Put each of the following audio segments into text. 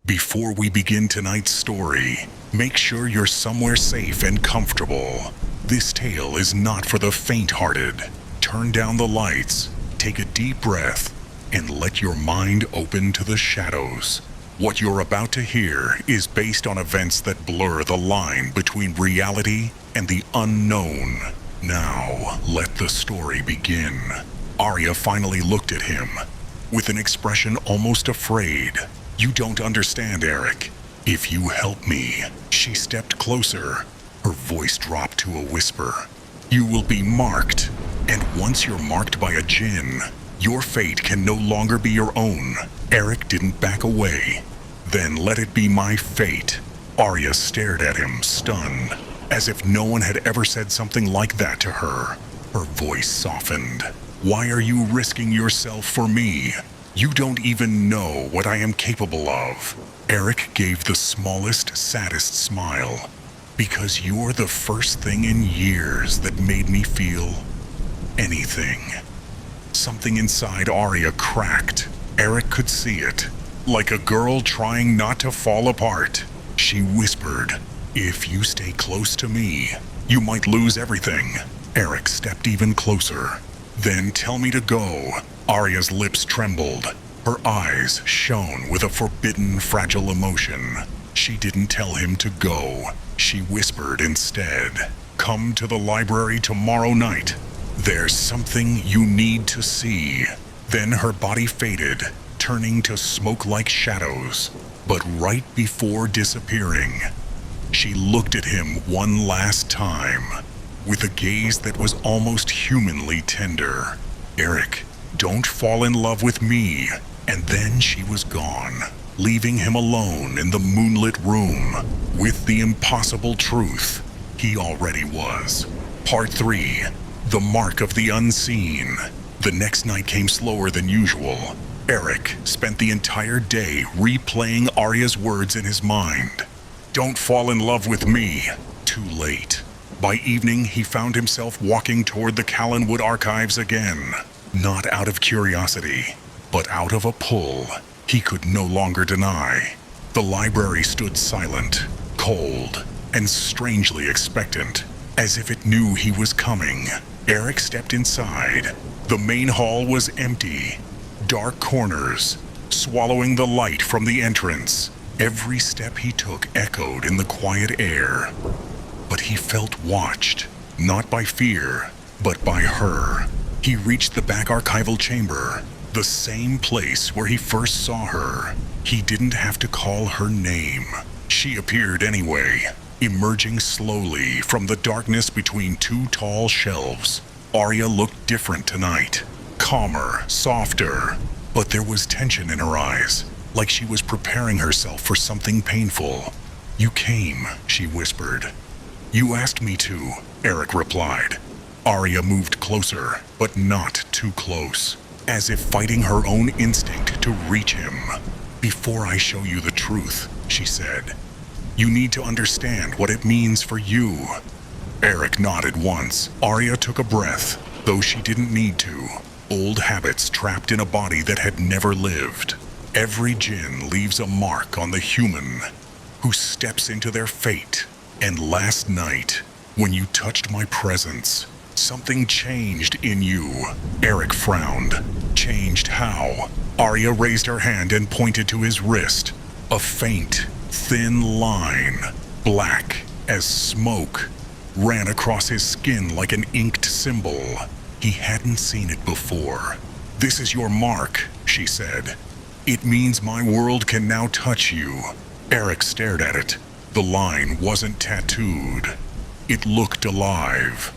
Before we begin tonight's story, make sure you're somewhere safe and comfortable. This tale is not for the faint-hearted. Turn down the lights, take a deep breath, and let your mind open to the shadows. What you're about to hear is based on events that blur the line between reality and the unknown. Now, let the story begin. Arya finally looked at him, with an expression almost afraid. "You don't understand, Eric. If you help me." She stepped closer, her voice dropped to a whisper. "You will be marked, and once you're marked by a jinn, your fate can no longer be your own." Eric didn't back away. "Then let it be my fate." Arya stared at him, stunned, as if no one had ever said something like that to her. Her voice softened. "Why are you risking yourself for me? You don't even know what I am capable of." Eric gave the smallest, saddest smile. "Because you're the first thing in years that made me feel anything." Something inside Arya cracked. Eric could see it, like a girl trying not to fall apart. She whispered, "If you stay close to me, you might lose everything." Eric stepped even closer. "Then tell me to go." Arya's lips trembled. Her eyes shone with a forbidden, fragile emotion. She didn't tell him to go. She whispered instead, "Come to the library tomorrow night. There's something you need to see." Then her body faded, turning to smoke-like shadows. But right before disappearing, she looked at him one last time, with a gaze that was almost humanly tender. "Eric, don't fall in love with me." And then she was gone, leaving him alone in the moonlit room with the impossible truth he already was. Part 3. The Mark of the Unseen. The next night came slower than usual. Eric spent the entire day replaying Arya's words in his mind. "Don't fall in love with me." Too late. By evening, he found himself walking toward the Callanwood archives again. Not out of curiosity, but out of a pull he could no longer deny. The library stood silent, cold, and strangely expectant, as if it knew he was coming. Eric stepped inside. The main hall was empty. Dark corners, swallowing the light from the entrance. Every step he took echoed in the quiet air. But he felt watched, not by fear, but by her. He reached the back archival chamber, the same place where he first saw her. He didn't have to call her name. She appeared anyway, emerging slowly from the darkness between two tall shelves. Arya looked different tonight, calmer, softer, but there was tension in her eyes, like she was preparing herself for something painful. "You came," she whispered. "You asked me to," Eric replied. Arya moved closer, but not too close, as if fighting her own instinct to reach him. "Before I show you the truth," she said, "you need to understand what it means for you." Eric nodded once. Arya took a breath, though she didn't need to. Old habits trapped in a body that had never lived. Every jinn leaves a mark on the human who steps into their fate. And last night, when you touched my presence, something changed in you. Eric frowned. Changed how? Arya raised her hand and pointed to his wrist. A faint, thin line, black as smoke, ran across his skin like an inked symbol. He hadn't seen it before. "This is your mark," she said. "It means my world can now touch you." Eric stared at it. The line wasn't tattooed. It looked alive,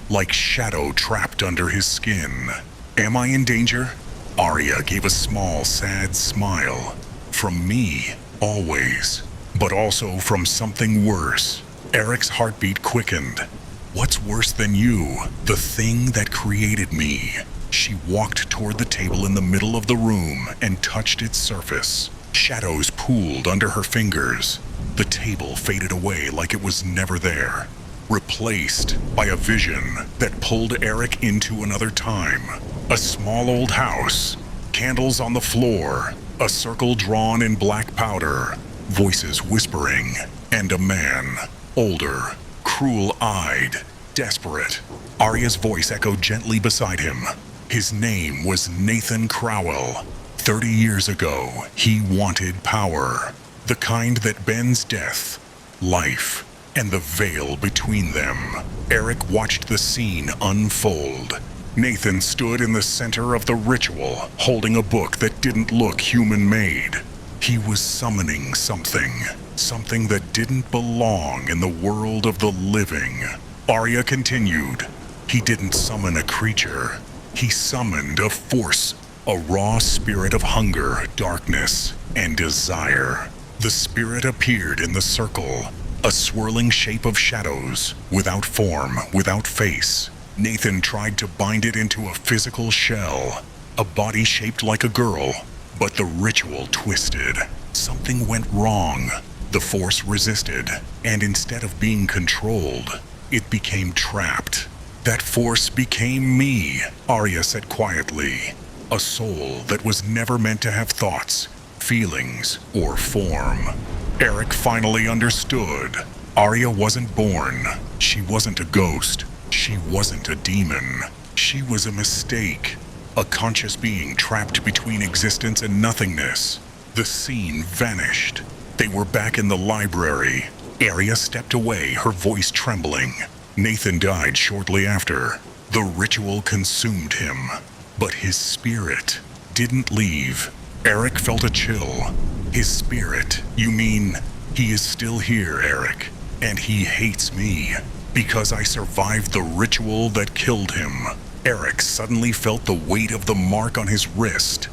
like shadow trapped under his skin. "Am I in danger?" Arya gave a small, sad smile. "From me, always, but also from something worse." Eric's heartbeat quickened. "What's worse than you? The thing that created me." She walked toward the table in the middle of the room and touched its surface. Shadows pooled under her fingers. The table faded away like it was never there, replaced by a vision that pulled Eric into another time. A small old house, candles on the floor, A circle drawn in black powder, voices whispering, and a man, older, cruel-eyed, desperate. Arya's voice echoed gently beside him. His name was Nathan Crowell. 30 years ago, he wanted power. The kind that bends death, life, and the veil between them. Eric watched the scene unfold. Nathan stood in the center of the ritual, holding a book that didn't look human-made. He was summoning something that didn't belong in the world of the living. Arya continued. He didn't summon a creature. He summoned a force, a raw spirit of hunger, darkness, and desire. The spirit appeared in the circle, a swirling shape of shadows, without form, without face. Nathan tried to bind it into a physical shell, a body shaped like a girl, but the ritual twisted. Something went wrong. The force resisted, and instead of being controlled, it became trapped. That force became me, Arya said quietly. A soul that was never meant to have thoughts, feelings, or form. Eric finally understood. Arya wasn't born. She wasn't a ghost. She wasn't a demon. She was a mistake. A conscious being trapped between existence and nothingness. The scene vanished. They were back in the library. Arya stepped away, her voice trembling. Nathan died shortly after. The ritual consumed him. But his spirit didn't leave. Eric felt a chill. His spirit, you mean, he is still here, Eric. And he hates me. Because I survived the ritual that killed him. Eric suddenly felt the weight of the mark on his wrist.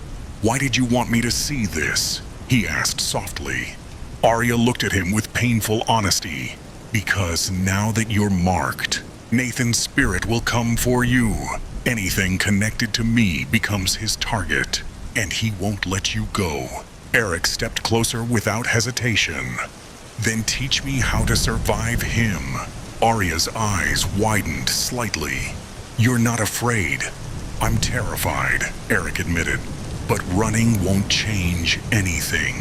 Why did you want me to see this? He asked softly. Arya looked at him with painful honesty. Because now that you're marked, Nathan's spirit will come for you. Anything connected to me becomes his target, and he won't let you go. Eric stepped closer without hesitation. Then teach me how to survive him. Arya's eyes widened slightly. You're not afraid. I'm terrified, Eric admitted. But running won't change anything.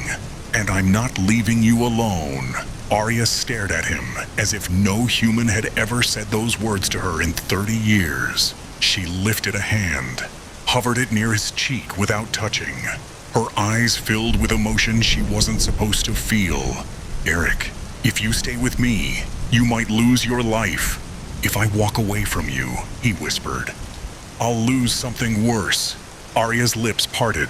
And I'm not leaving you alone. Arya stared at him as if no human had ever said those words to her in 30 years. She lifted a hand, hovered it near his cheek without touching. Her eyes filled with emotion she wasn't supposed to feel. Eric, if you stay with me, you might lose your life. If I walk away from you, he whispered, I'll lose something worse. Arya's lips parted,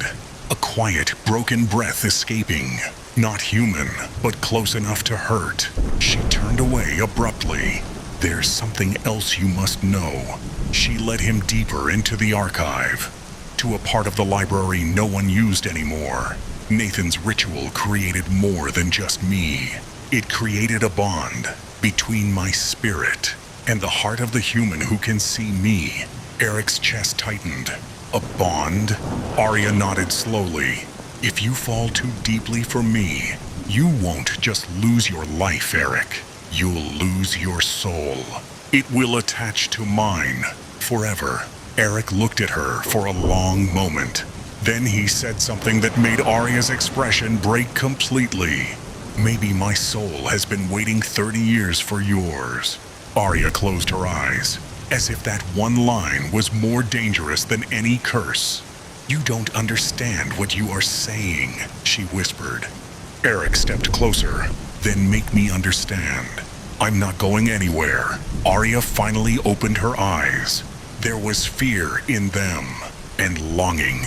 a quiet, broken breath escaping. Not human, but close enough to hurt. She turned away abruptly. There's something else you must know. She led him deeper into the archive, to a part of the library no one used anymore. Nathan's ritual created more than just me. It created a bond between my spirit and the heart of the human who can see me. Eric's chest tightened. A bond? Arya nodded slowly. If you fall too deeply for me, you won't just lose your life, Eric. You'll lose your soul. It will attach to mine forever. Eric looked at her for a long moment. Then he said something that made Arya's expression break completely. Maybe my soul has been waiting 30 years for yours. Arya closed her eyes, as if that one line was more dangerous than any curse. You don't understand what you are saying, she whispered. Eric stepped closer. Then make me understand. I'm not going anywhere. Arya finally opened her eyes. There was fear in them, and longing,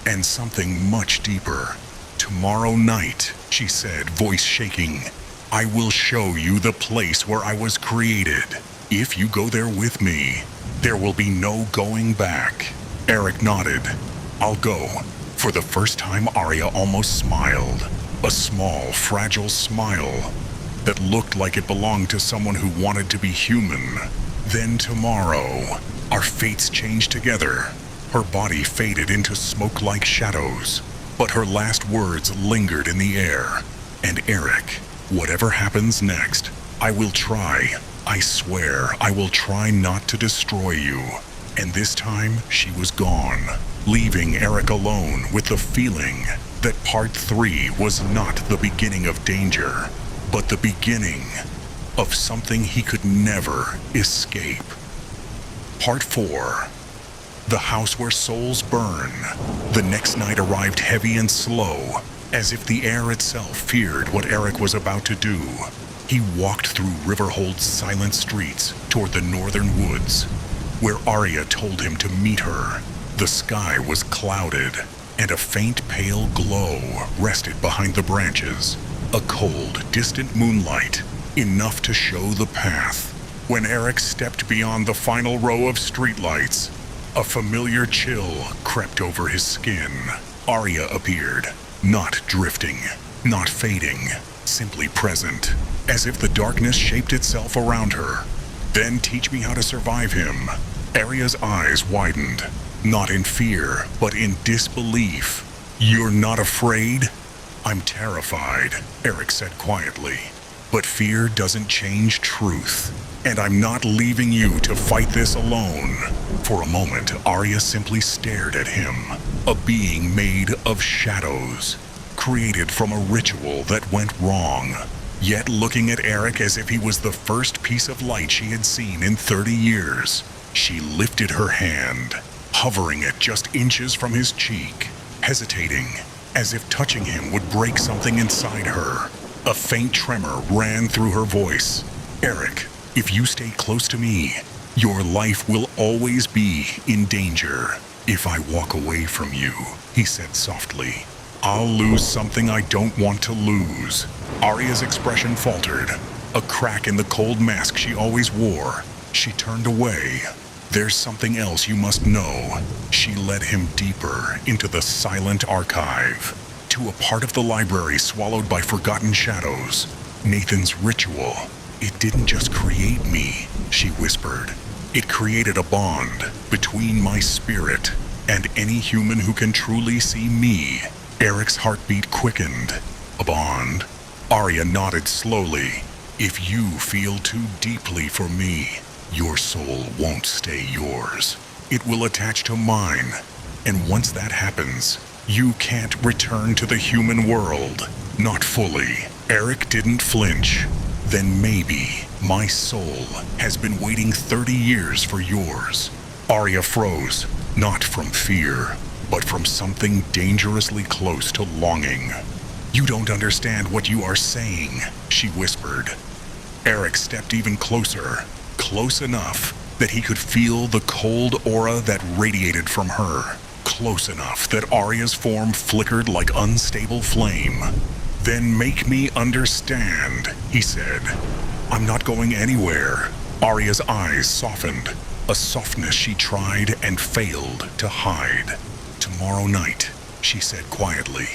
and something much deeper. Tomorrow night, she said, voice shaking, I will show you the place where I was created. If you go there with me, there will be no going back. Eric nodded. I'll go. For the first time, Arya almost smiled. A small, fragile smile that looked like it belonged to someone who wanted to be human. Then tomorrow, our fates changed together. Her body faded into smoke-like shadows, but her last words lingered in the air. And Eric, whatever happens next, I will try. I swear I will try not to destroy you. And this time, she was gone, leaving Eric alone with the feeling that part 3 was not the beginning of danger, but the beginning of something he could never escape. Part 4. The house where souls burn. The next night arrived heavy and slow, as if the air itself feared what Eric was about to do. He walked through Riverhold's silent streets toward the northern woods, where Arya told him to meet her. The sky was clouded, and a faint pale glow rested behind the branches. A cold, distant moonlight, enough to show the path. When Eric stepped beyond the final row of streetlights, a familiar chill crept over his skin. Arya appeared, not drifting, not fading, simply present, as if the darkness shaped itself around her. Then teach me how to survive him. Arya's eyes widened, not in fear, but in disbelief. You're not afraid? I'm terrified, Eric said quietly. But fear doesn't change truth, and I'm not leaving you to fight this alone. For a moment, Arya simply stared at him, a being made of shadows, created from a ritual that went wrong, yet looking at Eric as if he was the first piece of light she had seen in 30 years. She lifted her hand, hovering at just inches from his cheek, hesitating, as if touching him would break something inside her. A faint tremor ran through her voice. Eric, if you stay close to me, your life will always be in danger. If I walk away from you, he said softly, I'll lose something I don't want to lose. Arya's expression faltered, a crack in the cold mask she always wore. She turned away. There's something else you must know. She led him deeper into the silent archive, to a part of the library swallowed by forgotten shadows. Nathan's ritual. It didn't just create me, she whispered. It created a bond between my spirit and any human who can truly see me. Eric's heartbeat quickened. A bond? Arya nodded slowly. If you feel too deeply for me, your soul won't stay yours. It will attach to mine. And once that happens, you can't return to the human world. Not fully. Eric didn't flinch. Then maybe my soul has been waiting 30 years for yours. Arya froze, not from fear, but from something dangerously close to longing. You don't understand what you are saying, she whispered. Eric stepped even closer, close enough that he could feel the cold aura that radiated from her, close enough that Arya's form flickered like unstable flame. Then make me understand, he said. I'm not going anywhere. Arya's eyes softened, a softness she tried and failed to hide. Tomorrow night, she said quietly,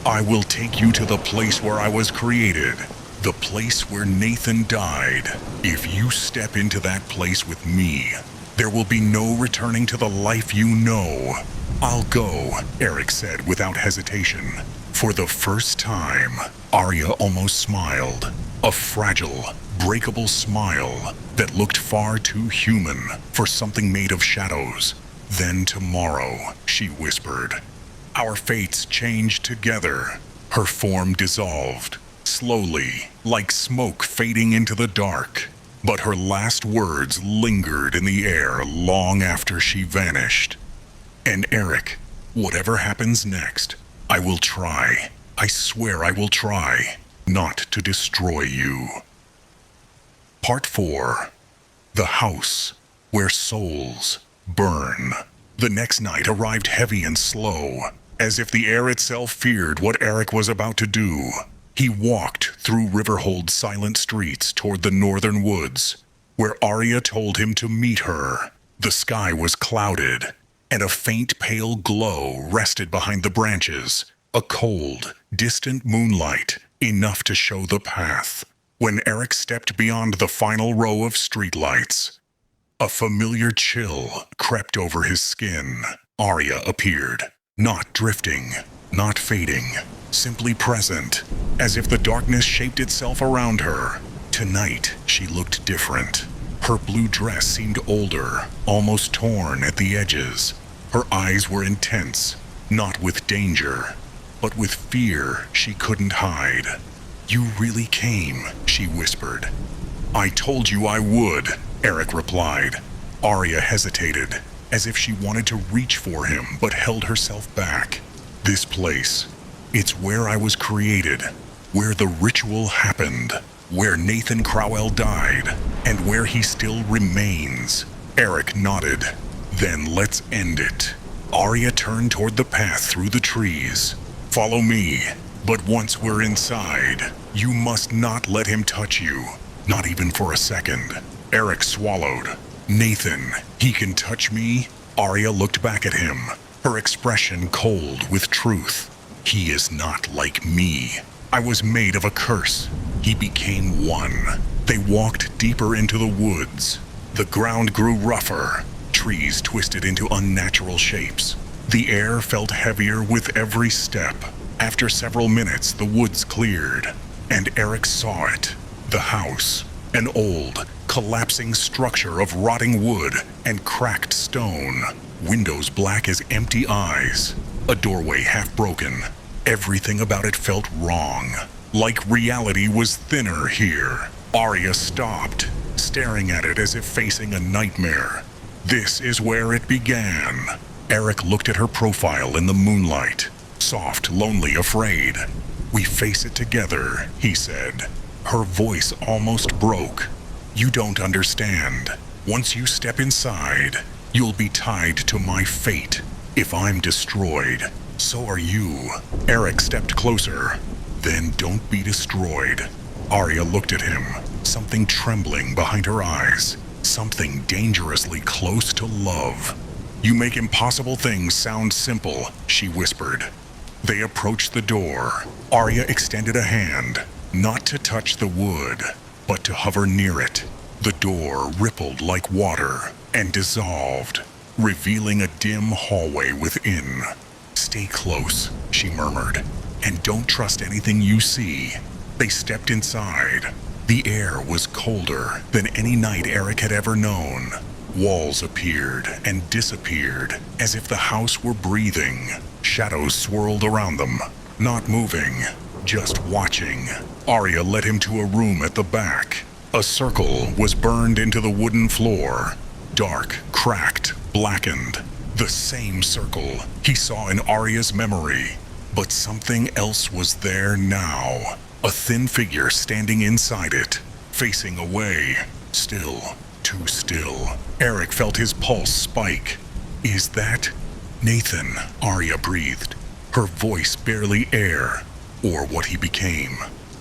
I will take you to the place where I was created, the place where Nathan died. If you step into that place with me, there will be no returning to the life you know. I'll go, Eric said without hesitation. For the first time, Arya almost smiled, a fragile, breakable smile that looked far too human for something made of shadows. Then tomorrow, she whispered, our fates changed together. Her form dissolved, slowly, like smoke fading into the dark. But her last words lingered in the air long after she vanished. And Eric, whatever happens next, I will try. I swear I will try not to destroy you. Part 4. The house where souls burn. The next night arrived heavy and slow, as if the air itself feared what Eric was about to do. He walked through Riverhold's silent streets toward the northern woods, where Arya told him to meet her. The sky was clouded, and a faint pale glow rested behind the branches, a cold, distant moonlight, enough to show the path. When Eric stepped beyond the final row of streetlights, a familiar chill crept over his skin. Arya appeared, not drifting, not fading, simply present, as if the darkness shaped itself around her. Tonight, she looked different. Her blue dress seemed older, almost torn at the edges. Her eyes were intense, not with danger, but with fear she couldn't hide. "You really came," she whispered. "I told you I would," Eric replied. Arya hesitated, as if she wanted to reach for him but held herself back. "This place, it's where I was created, where the ritual happened, where Nathan Crowell died, and where he still remains." Eric nodded. "Then let's end it." Arya turned toward the path through the trees. "Follow me, but once we're inside, you must not let him touch you, not even for a second." Eric swallowed. "Nathan, he can touch me?" Arya looked back at him, her expression cold with truth. "He is not like me. I was made of a curse." He became one. They walked deeper into the woods. The ground grew rougher. Trees twisted into unnatural shapes. The air felt heavier with every step. After several minutes, the woods cleared, and Eric saw it. The house, an old, collapsing structure of rotting wood and cracked stone. Windows black as empty eyes. A doorway half broken. Everything about it felt wrong. Like reality was thinner here. Arya stopped, staring at it as if facing a nightmare. This is where it began. Eric looked at her profile in the moonlight. Soft, lonely, afraid. "We face it together," he said. Her voice almost broke. "You don't understand. Once you step inside, you'll be tied to my fate. If I'm destroyed, so are you." Eric stepped closer. "Then don't be destroyed." Arya looked at him, something trembling behind her eyes. Something dangerously close to love. "You make impossible things sound simple," she whispered. They approached the door. Arya extended a hand, not to touch the wood, but to hover near it. The door rippled like water and dissolved, revealing a dim hallway within. "Stay close," she murmured, "and don't trust anything you see." They stepped inside. The air was colder than any night Eric had ever known. Walls appeared and disappeared, as if the house were breathing. Shadows swirled around them, not moving, just watching. Arya led him to a room at the back. A circle was burned into the wooden floor. Dark, cracked, blackened. The same circle he saw in Arya's memory. But something else was there now. A thin figure standing inside it, facing away. Still, too still. Eric felt his pulse spike. "Is that Nathan?" Arya breathed, her voice barely air, or what he became.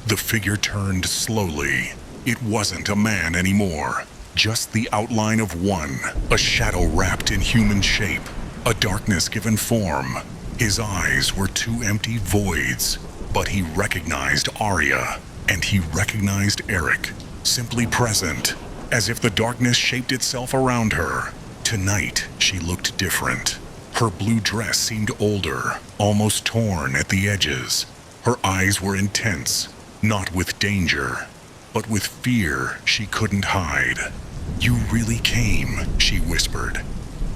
The figure turned slowly. It wasn't a man anymore, just the outline of one, a shadow wrapped in human shape, a darkness given form. His eyes were two empty voids, but he recognized Arya, and he recognized Eric, simply present, as if the darkness shaped itself around her. Tonight, she looked different. Her blue dress seemed older, almost torn at the edges. Her eyes were intense, not with danger, but with fear she couldn't hide. "You really came," she whispered.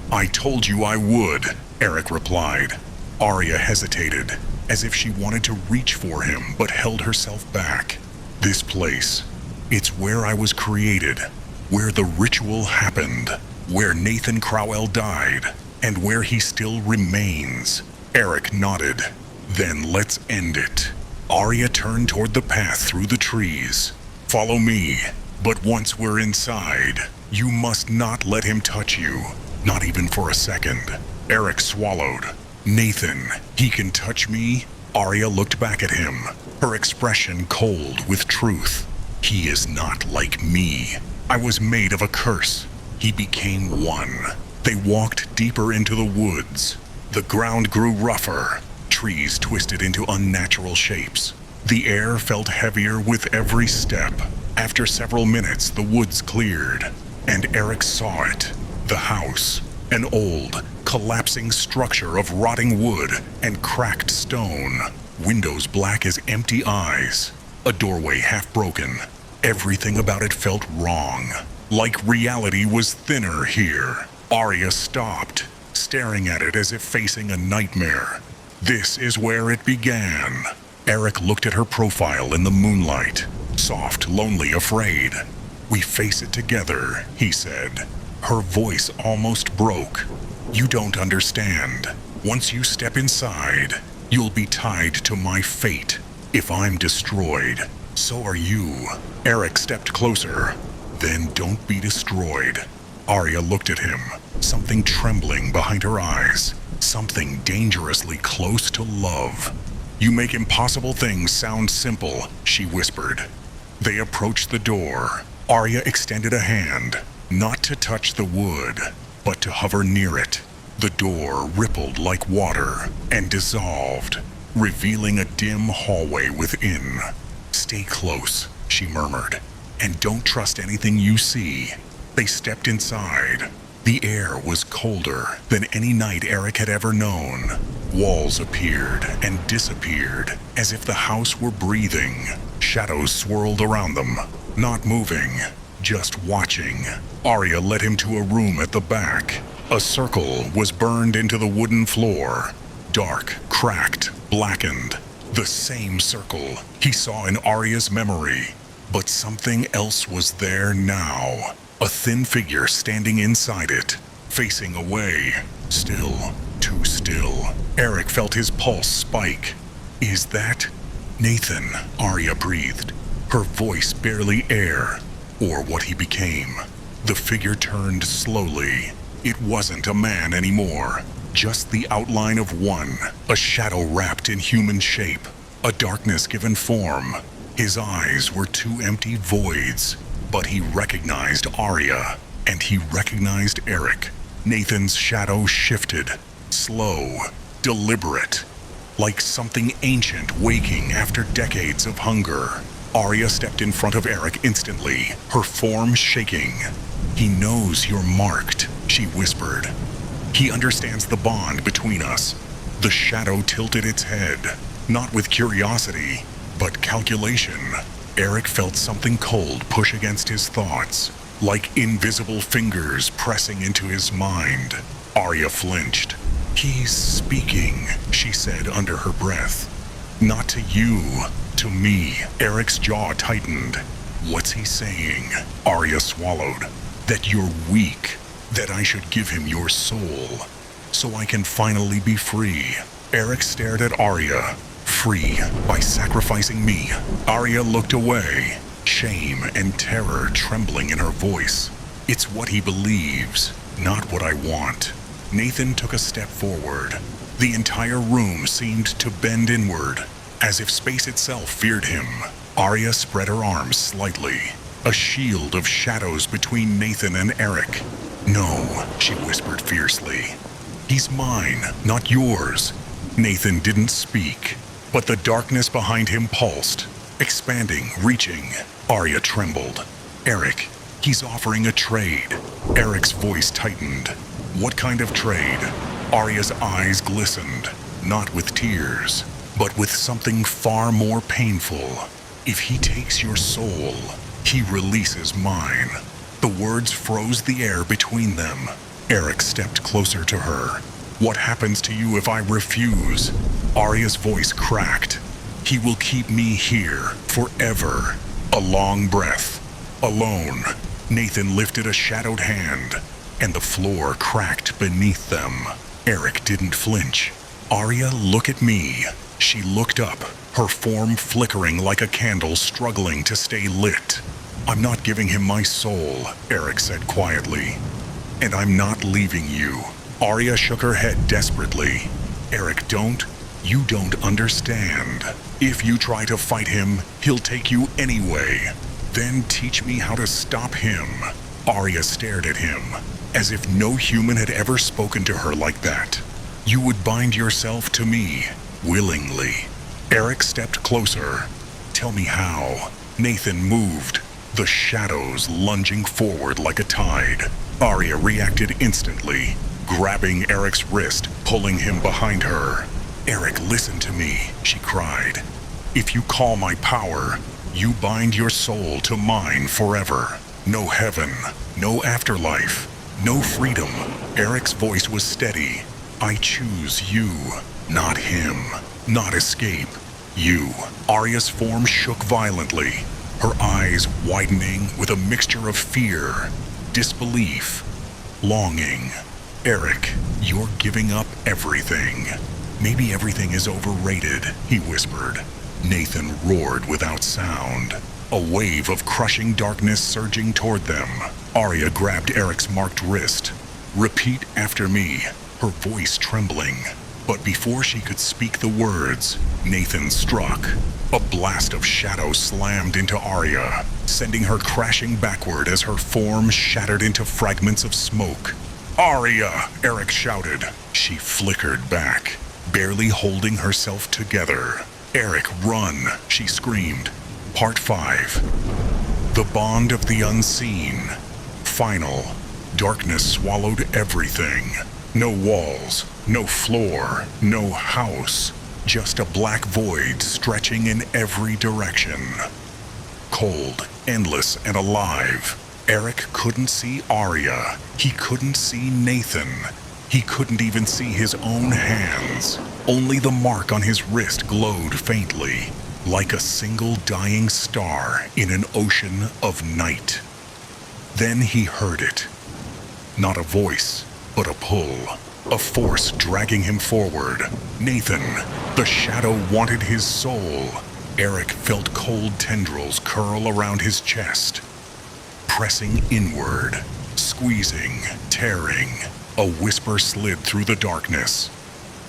"I told you I would," Eric replied. Arya hesitated, as if she wanted to reach for him but held herself back. "This place, it's where I was created, where the ritual happened, where Nathan Crowell died, and where he still remains." Eric nodded. "Then let's end it." Arya turned toward the path through the trees. "Follow me, but once we're inside, you must not let him touch you, not even for a second." Eric swallowed. "Nathan, he can touch me?" Arya looked back at him, her expression cold with truth. "He is not like me. I was made of a curse." He became one. They walked deeper into the woods. The ground grew rougher. Trees twisted into unnatural shapes. The air felt heavier with every step. After several minutes, the woods cleared, and Eric saw it. The house, an old, collapsing structure of rotting wood and cracked stone. Windows black as empty eyes. A doorway half broken. Everything about it felt wrong. Like reality was thinner here. Arya stopped, staring at it as if facing a nightmare. This is where it began. Eric looked at her profile in the moonlight. Soft, lonely, afraid. We face it together, he said. Her voice almost broke. You don't understand. Once you step inside, you'll be tied to my fate. If I'm destroyed, so are you. Eric stepped closer. Then don't be destroyed. Arya looked at him, something trembling behind her eyes, something dangerously close to love. You make impossible things sound simple, she whispered. They approached the door. Arya extended a hand, not to touch the wood, but to hover near it. The door rippled like water and dissolved, revealing a dim hallway within. Stay close, she murmured, and don't trust anything you see. They stepped inside. The air was colder than any night Eric had ever known. Walls appeared and disappeared as if the house were breathing. Shadows swirled around them, not moving, just watching. Arya led him to a room at the back. A circle was burned into the wooden floor. Dark, cracked, blackened. The same circle he saw in Arya's memory. But something else was there now. A thin figure standing inside it, facing away. Still, too still. Eric felt his pulse spike. Is that Nathan? Arya breathed, her voice barely air, or what he became. The figure turned slowly. It wasn't a man anymore, just the outline of one, a shadow wrapped in human shape, a darkness given form. His eyes were two empty voids, but he recognized Arya, and he recognized Eric. Nathan's shadow shifted, slow, deliberate, like something ancient waking after decades of hunger. Arya stepped in front of Eric instantly, her form shaking. He knows you're marked, she whispered. He understands the bond between us. The shadow tilted its head, not with curiosity, but calculation. Eric felt something cold push against his thoughts, like invisible fingers pressing into his mind. Arya flinched. He's speaking, she said under her breath. Not to you, to me. Eric's jaw tightened. What's he saying? Arya swallowed. That you're weak, that I should give him your soul, so I can finally be free. Eric stared at Arya. Free by sacrificing me. Arya looked away, shame and terror trembling in her voice. It's what he believes, not what I want. Nathan took a step forward. The entire room seemed to bend inward, as if space itself feared him. Arya spread her arms slightly, a shield of shadows between Nathan and Eric. No, she whispered fiercely. He's mine, not yours. Nathan didn't speak, but the darkness behind him pulsed, expanding, reaching. Arya trembled. Eric, he's offering a trade. Eric's voice tightened. What kind of trade? Arya's eyes glistened, not with tears, but with something far more painful. If he takes your soul, he releases mine. The words froze the air between them. Eric stepped closer to her. What happens to you if I refuse? Arya's voice cracked. He will keep me here forever. A long breath. Alone. Nathan lifted a shadowed hand, and the floor cracked beneath them. Eric didn't flinch. Arya, look at me. She looked up, her form flickering like a candle struggling to stay lit. I'm not giving him my soul, Eric said quietly. And I'm not leaving you. Arya shook her head desperately. Eric, you don't understand. If you try to fight him, he'll take you anyway. Then teach me how to stop him. Arya stared at him, as if no human had ever spoken to her like that. You would bind yourself to me, willingly. Eric stepped closer. Tell me how. Nathan moved, the shadows lunging forward like a tide. Arya reacted instantly, grabbing Eric's wrist, pulling him behind her. Eric, listen to me, she cried. If you call my power, you bind your soul to mine forever. No heaven, no afterlife, no freedom. Eric's voice was steady. I choose you. Not him. Not escape. You. Arya's form shook violently, her eyes widening with a mixture of fear, disbelief, longing. Eric, you're giving up everything. Maybe everything is overrated, he whispered. Nathan roared without sound, a wave of crushing darkness surging toward them. Arya grabbed Eric's marked wrist. Repeat after me, her voice trembling. But before she could speak the words, Nathan struck. A blast of shadow slammed into Arya, sending her crashing backward as her form shattered into fragments of smoke. Arya! Eric shouted. She flickered back, barely holding herself together. Eric, run! She screamed. Part 5. The Bond of the Unseen. Final. Darkness swallowed everything. No walls, no floor, no house. Just a black void stretching in every direction. Cold, endless, and alive. Eric couldn't see Arya. He couldn't see Nathan. He couldn't even see his own hands. Only the mark on his wrist glowed faintly, like a single dying star in an ocean of night. Then he heard it. Not a voice, but a pull. A force dragging him forward. Nathan, the shadow wanted his soul. Eric felt cold tendrils curl around his chest. Pressing inward, squeezing, tearing, a whisper slid through the darkness.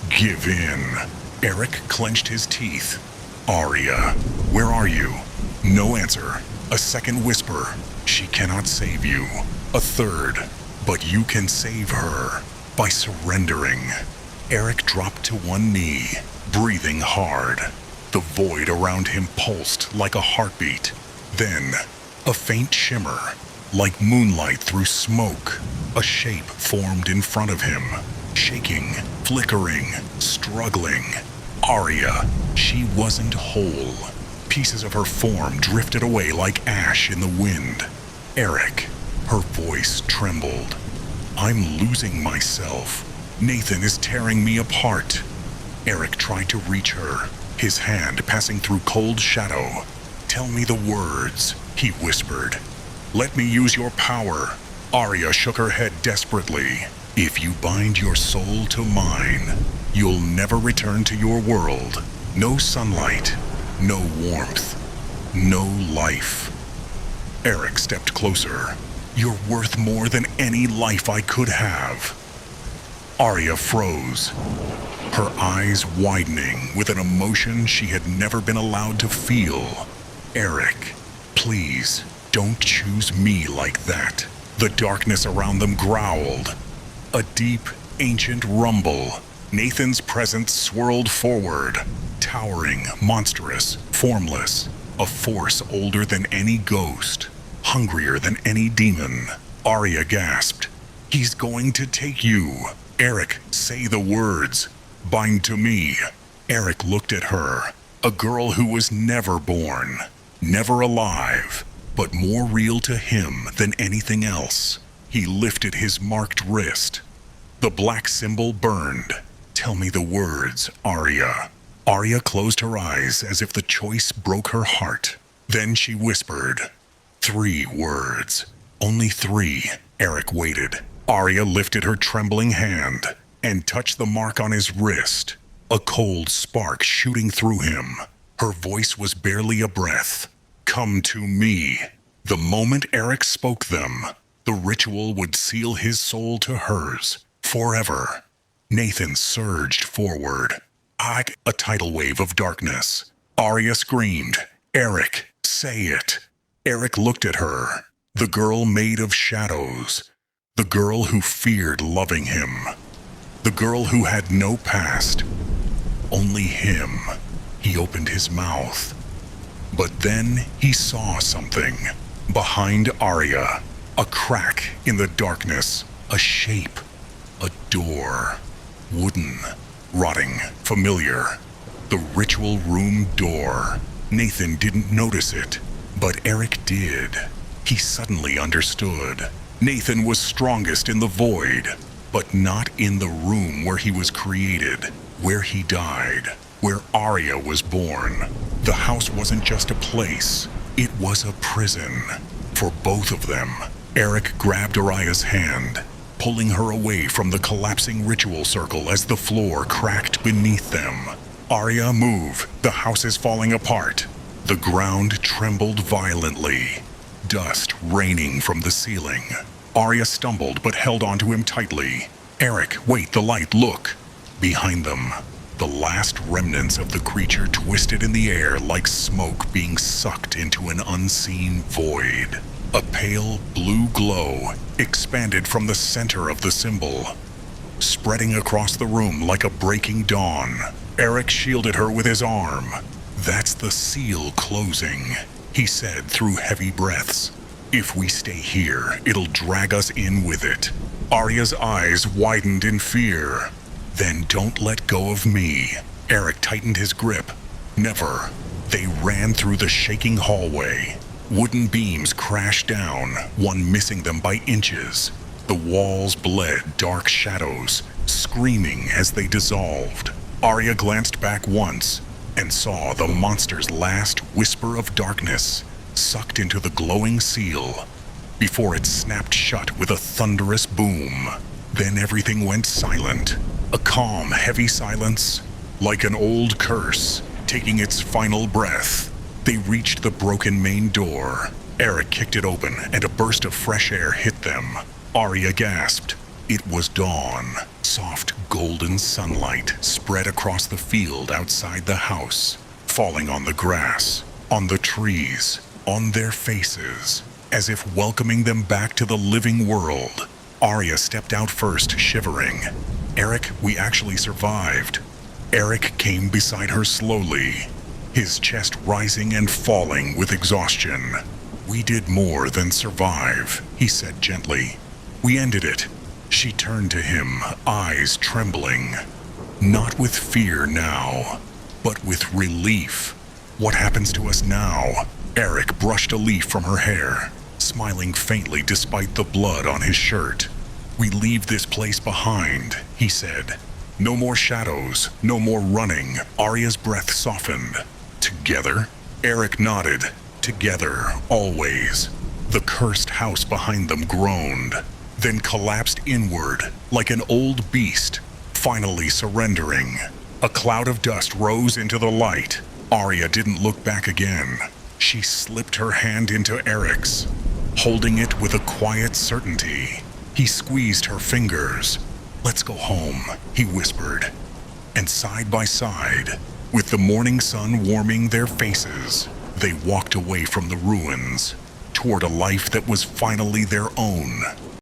Give in. Eric clenched his teeth. Arya, where are you? No answer. A second whisper. She cannot save you. A third. But you can save her by surrendering. Eric dropped to one knee, breathing hard. The void around him pulsed like a heartbeat. Then, a faint shimmer, like moonlight through smoke. A shape formed in front of him, shaking, flickering, struggling. Arya, she wasn't whole. Pieces of her form drifted away like ash in the wind. Eric, her voice trembled. I'm losing myself. Nathan is tearing me apart. Eric tried to reach her, his hand passing through cold shadow. Tell me the words, he whispered. Let me use your power. Arya shook her head desperately. If you bind your soul to mine, you'll never return to your world. No sunlight, no warmth, no life. Eric stepped closer. You're worth more than any life I could have. Arya froze, her eyes widening with an emotion she had never been allowed to feel. Eric, please, don't choose me like that. The darkness around them growled. A deep, ancient rumble. Nathan's presence swirled forward, towering, monstrous, formless. A force older than any ghost, hungrier than any demon. Arya gasped. He's going to take you. Eric, say the words. Bind to me. Eric looked at her, a girl who was never born, never alive, but more real to him than anything else. He lifted his marked wrist. The black symbol burned. Tell me the words, Arya. Arya closed her eyes as if the choice broke her heart. Then she whispered. 3 words. Only 3. Eric waited. Arya lifted her trembling hand and touched the mark on his wrist, a cold spark shooting through him. Her voice was barely a breath. Come to me. The moment Eric spoke them, the ritual would seal his soul to hers, forever. Nathan surged forward. A tidal wave of darkness. Arya screamed, Eric, say it. Eric looked at her, the girl made of shadows, the girl who feared loving him, the girl who had no past, only him. He opened his mouth, but then he saw something. Behind Arya, a crack in the darkness, a shape, a door, wooden, rotting, familiar. The ritual room door. Nathan didn't notice it, but Eric did. He suddenly understood. Nathan was strongest in the void, but not in the room where he was created. where he died, where Arya was born. The house wasn't just a place, it was a prison. For both of them, Eric grabbed Arya's hand, pulling her away from the collapsing ritual circle as the floor cracked beneath them. Arya, move, the house is falling apart. The ground trembled violently, dust raining from the ceiling. Arya stumbled but held onto him tightly. Eric, wait, the light, look. Behind them, the last remnants of the creature twisted in the air like smoke being sucked into an unseen void. A pale blue glow expanded from the center of the symbol, spreading across the room like a breaking dawn. Eric shielded her with his arm. That's the seal closing, he said through heavy breaths. If we stay here, it'll drag us in with it. Arya's eyes widened in fear. Then don't let go of me. Eric tightened his grip. Never. They ran through the shaking hallway. Wooden beams crashed down, one missing them by inches. The walls bled dark shadows, screaming as they dissolved. Arya glanced back once and saw the monster's last whisper of darkness sucked into the glowing seal before it snapped shut with a thunderous boom. Then everything went silent, a calm, heavy silence, like an old curse taking its final breath. They reached the broken main door. Eric kicked it open and a burst of fresh air hit them. Arya gasped. It was dawn. Soft golden sunlight spread across the field outside the house, falling on the grass, on the trees, on their faces, as if welcoming them back to the living world. Arya stepped out first, shivering. Eric, we actually survived. Eric came beside her slowly, his chest rising and falling with exhaustion. We did more than survive, he said gently. We ended it. She turned to him, eyes trembling. Not with fear now, but with relief. What happens to us now? Eric brushed a leaf from her hair, smiling faintly despite the blood on his shirt. We leave this place behind, he said. No more shadows, no more running. Arya's breath softened. Together? Eric nodded. Together, always. The cursed house behind them groaned, then collapsed inward like an old beast, finally surrendering. A cloud of dust rose into the light. Arya didn't look back again. She slipped her hand into Eric's, holding it with a quiet certainty. He squeezed her fingers. Let's go home, he whispered. And side by side, with the morning sun warming their faces, they walked away from the ruins, toward a life that was finally their own.